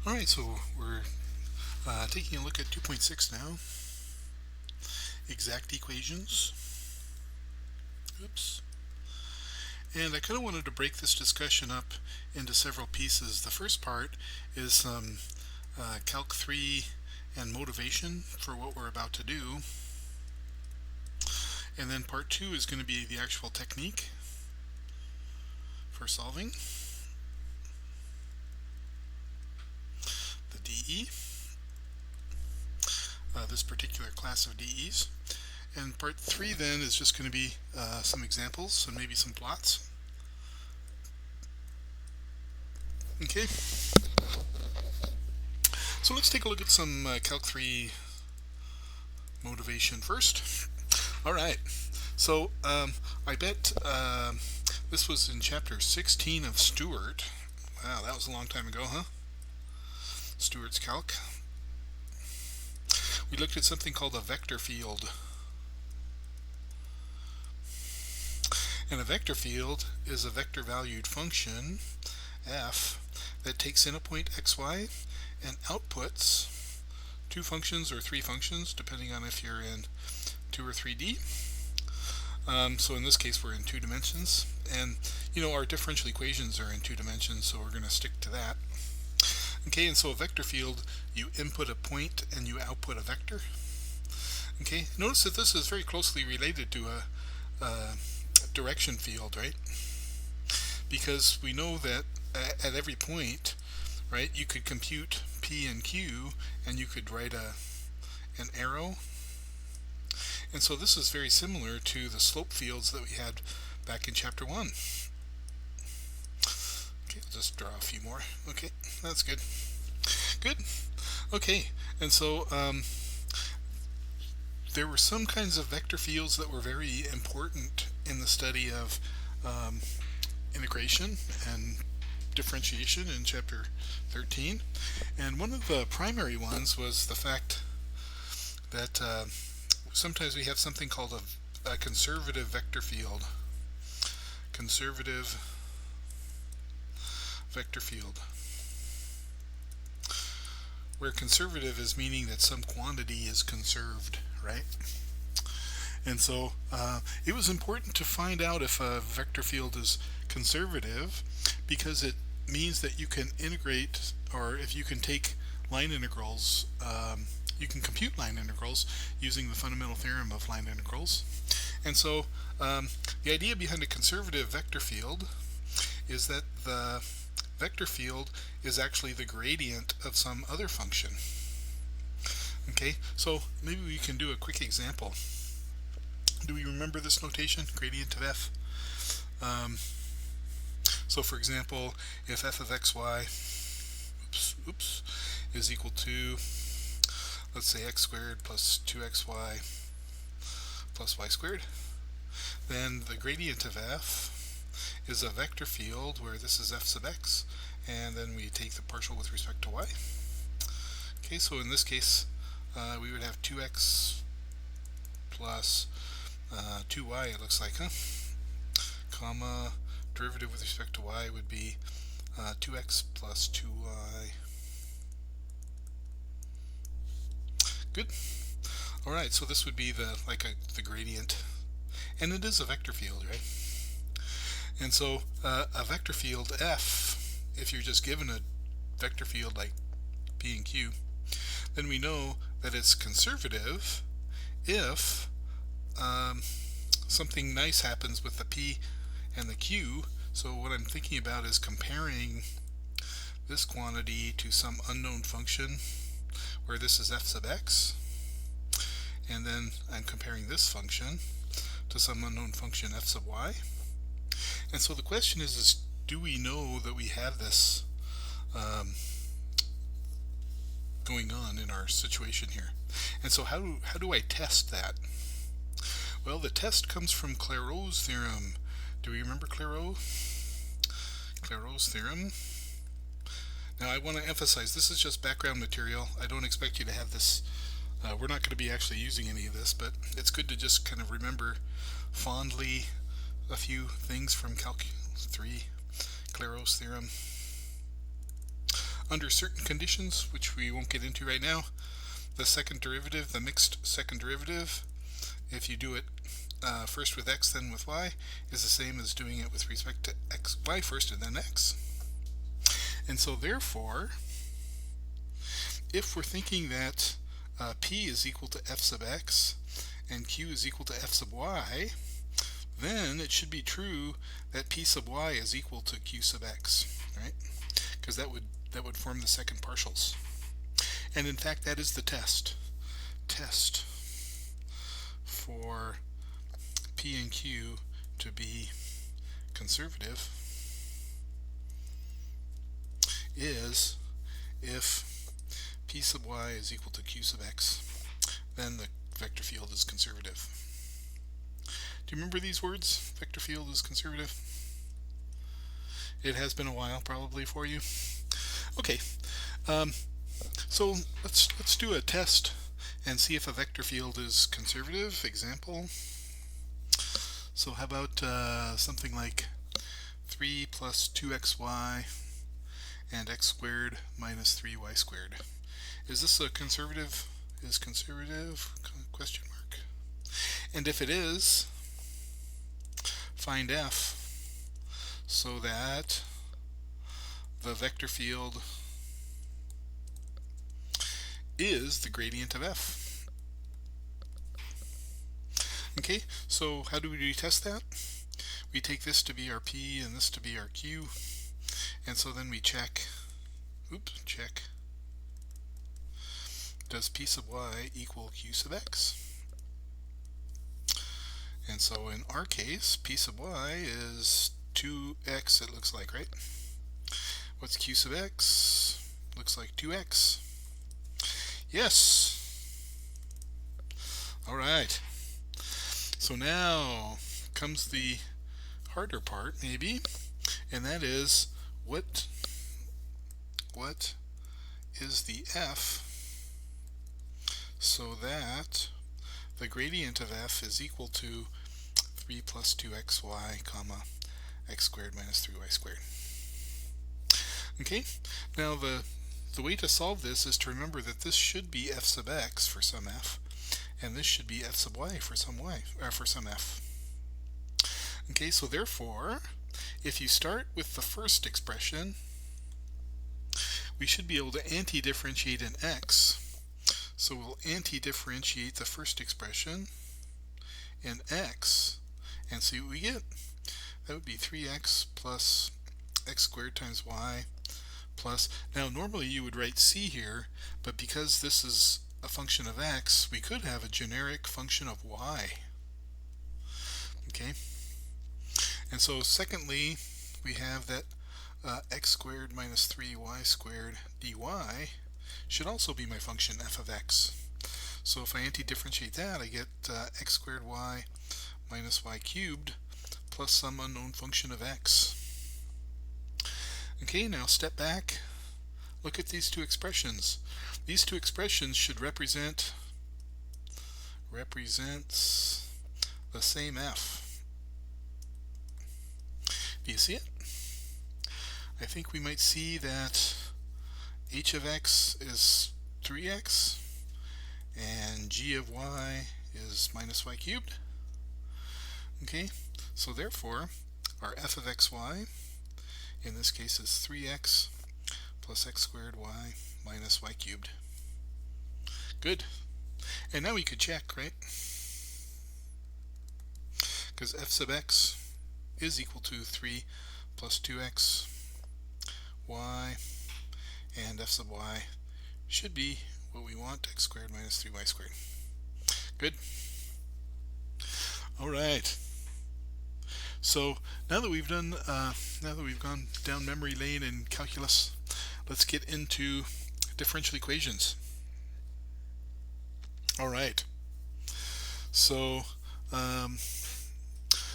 Alright, so we're taking a look at 2.6 now. Exact equations. Oops. And I kind of wanted to break this discussion up into several pieces. The first part is some Calc 3 and motivation for what we're about to do. And then part 2 is going to be the actual technique for solving. The DE. This particular class of DEs. And part 3 then is just going to be some examples and maybe some plots. Okay. So let's take a look at some Calc 3 motivation first. Alright, so I bet this was in chapter 16 of Stewart. Wow, that was a long time ago, huh? Stewart's Calc. We looked at something called a vector field. And a vector field is a vector valued function, f, that takes in a point xy and outputs two functions or three functions, depending on if you're in 2 or 3D. So in this case we're in 2 dimensions, and our differential equations are in 2 dimensions, so we're going to stick to that. Okay, and so a vector field, you input a point and you output a vector. Okay, notice that this is very closely related to a direction field, right? Because we know that at every point, right, you could compute P and Q and you could write an arrow. And so this is very similar to the slope fields that we had back in chapter 1. Okay, I'll just draw a few more. Okay, that's good. Good. Okay, and so there were some kinds of vector fields that were very important in the study of integration and differentiation in chapter 13. And one of the primary ones was the fact that sometimes we have something called a conservative vector field. Conservative vector field. Where conservative is meaning that some quantity is conserved, right? And so it was important to find out if a vector field is conservative, because it means that you can integrate, or if you can take line integrals, you can compute line integrals using the fundamental theorem of line integrals. And so the idea behind a conservative vector field is that the vector field is actually the gradient of some other function. Okay, so maybe we can do a quick example. Do we remember this notation, gradient of f? So for example, if f of xy is equal to, let's say, x squared plus 2xy plus y squared, then the gradient of f is a vector field where this is f sub x, and then we take the partial with respect to y. Okay, so in this case we would have 2x plus 2y, it looks like, huh? Comma, derivative with respect to y would be 2x plus 2y. Good. Alright, so this would be the gradient, and it is a vector field, right? And so a vector field f, if you're just given a vector field like p and q, then we know that it's conservative if something nice happens with the p and the q. So what I'm thinking about is comparing this quantity to some unknown function where this is f sub x, and then I'm comparing this function to some unknown function f sub y. And so the question is do we know that we have this going on in our situation here? And so how do I test that? Well, the test comes from Clairaut's theorem. Do we remember Clairaut? Clairaut's theorem. Now I want to emphasize, this is just background material. I don't expect you to have this. We're not going to be actually using any of this, but it's good to just kind of remember fondly a few things from Calc 3, Clairaut's theorem. under certain conditions, which we won't get into right now, the second derivative, the mixed second derivative, if you do it first with x then with y, is the same as doing it with respect to y first and then x. And so therefore, if we're thinking that p is equal to f sub x and q is equal to f sub y, then it should be true that p sub y is equal to q sub x, right? Because that would form the second partials. And in fact, that is the test for p and q to be conservative is if p sub y is equal to q sub x, then the vector field is conservative. Do you remember these words? Vector field is conservative? It has been a while probably for you. Okay, so let's do a test and see if a vector field is conservative. Example. So how about something like 3 plus 2xy and x squared minus 3y squared. Is this a conservative? Is conservative? Question mark. And if it is, find f so that the vector field is the gradient of f. Okay, so how do we test that? We take this to be our p and this to be our q, and so then we check, does p sub y equal q sub x? And so in our case, p sub y is 2x, it looks like, right? What's q sub x? Looks like 2x. Yes! Alright. So now comes the harder part, maybe, and that is what is the f so that the gradient of f is equal to 3 plus 2xy comma x squared minus 3y squared. Okay, now the way to solve this is to remember that this should be f sub x for some f, and this should be f sub y for some f. Okay, so therefore, if you start with the first expression, we should be able to anti-differentiate in x. So we'll anti-differentiate the first expression in x and see what we get. That would be 3x plus x squared times y plus, now normally you would write c here, but because this is a function of x, we could have a generic function of y. Okay, and so secondly, we have that x squared minus 3y squared dy should also be my function f of x. So if I anti-differentiate that, I get x squared y minus y cubed plus some unknown function of x. Okay, now step back, look at these two expressions. These two expressions should represents the same f. Do you see it? I think we might see that h of x is 3x and g of y is minus y cubed. Okay, so therefore our f of xy in this case is 3x plus x squared y minus y cubed. Good. And now we could check, right? Because f sub x is equal to 3 plus 2x y, and f sub y should be what we want, x squared minus 3y squared. Good. All right. So now that we've done, now that we've gone down memory lane in calculus, let's get into differential equations. All right. So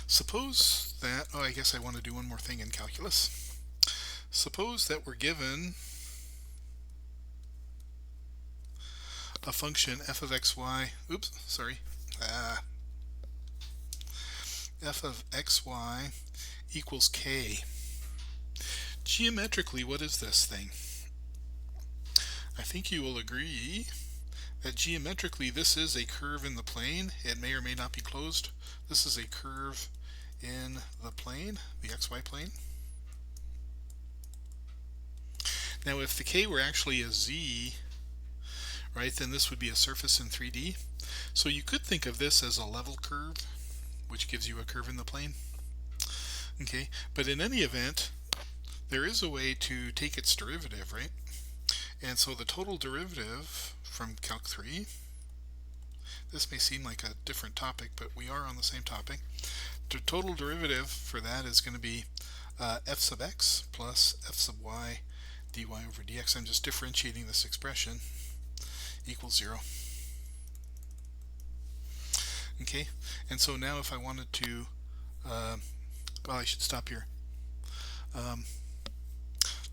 suppose that, I guess I want to do one more thing in calculus. Suppose that we're given a function f of xy, f of xy equals k. Geometrically, what is this thing? think you will agree that geometrically this is a curve in the plane. It may or may not be closed. This is a curve in the plane, the xy plane. Now if the k were actually a z, right, then this would be a surface in 3D. So you could think of this as a level curve, which gives you a curve in the plane. Okay, but in any event, there is a way to take its derivative, right? And so the total derivative from Calc 3, this may seem like a different topic, but we are on the same topic. The total derivative for that is going to be f sub x plus f sub y dy over dx. I'm just differentiating this expression, equals 0. Okay, and so now if I wanted to, well, I should stop here.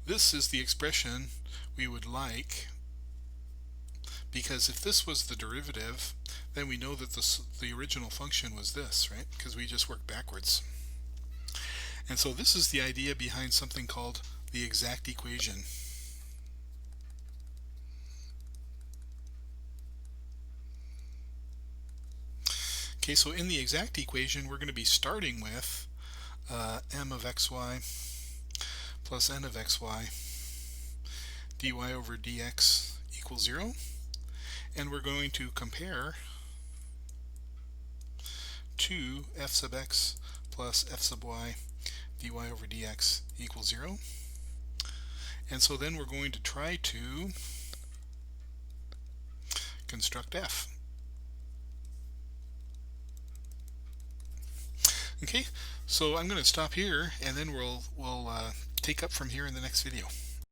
This is the expression we would like, because if this was the derivative, then we know that the original function was this, right? Because we just worked backwards. And so this is the idea behind something called the exact equation. Okay, so in the exact equation, we're going to be starting with m of xy plus n of xy dy over dx equals 0, and we're going to compare to f sub x plus f sub y dy over dx equals 0. And so then we're going to try to construct f. Okay, so I'm going to stop here, and then we'll take up from here in the next video.